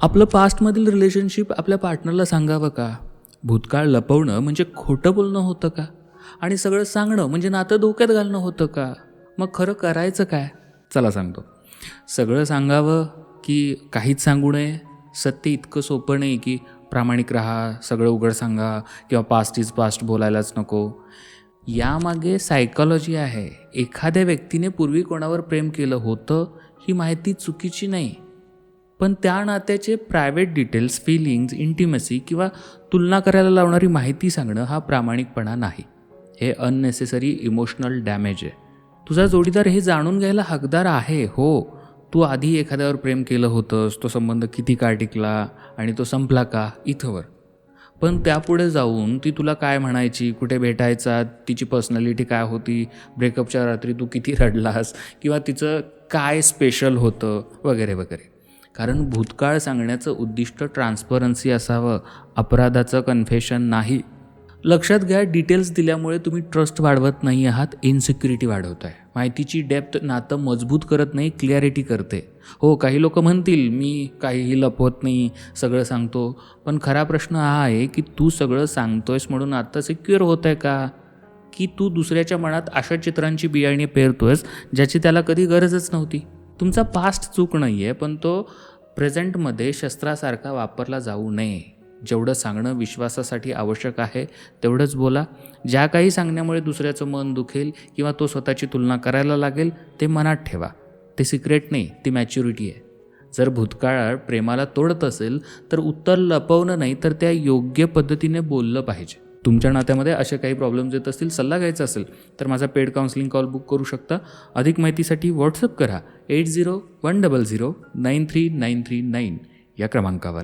आपलं पास्टमधील रिलेशनशिप आपल्या पार्टनरला सांगावं का? भूतकाळ लपवणं म्हणजे खोटं बोलणं होतं का? आणि सगळं सांगणं म्हणजे नातं धोक्यात घालणं होतं का? मग खरं करायचं काय? चला सांगतो. सगळं सांगावं की काहीच सांगू नये? सत्य इतकं सोपं नाही की प्रामाणिक राहा, सगळं उघड सांगा किंवा पास्ट इज पास्ट बोलायलाच नको. यामागे सायकॉलॉजी आहे. एखाद्या व्यक्तीने पूर्वी कोणावर प्रेम केलं होतं ही माहिती चुकीची नाही, पण त्या नात्याचे प्रायव्हेट डिटेल्स, फिलिंग्ज, इंटिमसी किंवा तुलना करायला लावणारी माहिती सांगणं हा प्रामाणिकपणा नाही. हे अननेसेसरी इमोशनल डॅमेज आहे. तुझा जोडीदार हे जाणून घ्यायला हकदार आहे. हो, तू आधी एखाद्यावर प्रेम केलं होतंस, तो संबंध किती काळ टिकला आणि तो संपला का, इथंवर. पण त्यापुढे जाऊन ती तुला काय म्हणायची, कुठे भेटायचा, तिची पर्सनॅलिटी काय होती, ब्रेकअपच्या रात्री तू किती रडलास किंवा तिचं काय स्पेशल होतं वगैरे वगैरे. कारण भूतकाळ सांगण्याचं उद्दिष्ट ट्रान्सपरन्सी असावं, अपराधाचं कन्फेशन नाही. लक्षात घ्या, डिटेल्स दिल्यामुळे तुम्ही ट्रस्ट वाढवत नाही आहात, इन्सिक्युरिटी वाढवत आहे. माहितीची डेप्थ नातं मजबूत करत नाही, क्लिअरिटी करते. हो, काही लोक म्हणतील मी काहीही लपवत नाही, सगळं सांगतो. पण खरा प्रश्न हा आहे की तू सगळं सांगतोयस म्हणून नातं सिक्युअर होत आहे का? की तू दुसऱ्याच्या मनात अशा चित्रांची बियाणे पेरतोयस ज्याची त्याला कधी गरजच नव्हती. तुमचा पास्ट चूक नाही आहे, पण तो प्रेझेंटमध्ये शस्त्रासारखा वापरला जाऊ नये. जेवढं सांगणं विश्वासासाठी आवश्यक आहे तेवढंच बोला. ज्या काही सांगण्यामुळे दुसऱ्याचं मन दुखेल किंवा तो स्वतःची तुलना करायला लागेल ते मनात ठेवा. ते सिक्रेट नाही, ती मॅच्युरिटी आहे. जर भूतकाळ प्रेमाला तोडत असेल तर उत्तर लपवणं नाही, तर त्या योग्य पद्धतीने बोललं पाहिजे. तुमच्या नात्यामध्ये असे काही प्रॉब्लेम्स येत असतील, सल्ला घ्यायचा असेल तर माझा पेड काउन्सिलिंग कॉल बुक करू शकता. अधिक माहितीसाठी व्हॉट्सअप करा 8010093939 या क्रमांकावर.